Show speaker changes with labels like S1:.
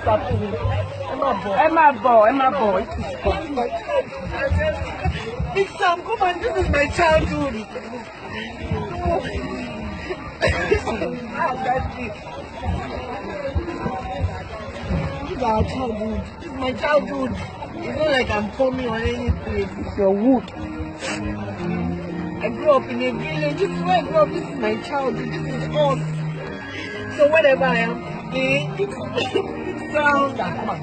S1: Emma boy.
S2: Big Sam, come on, this is my childhood. This is our childhood. This is my childhood. It's not like I'm funny or anything.
S1: It's your wood.
S2: I grew up in a village. This is where I grew up. This is my childhood. This is us. So whatever I am today, it's sound. Come on.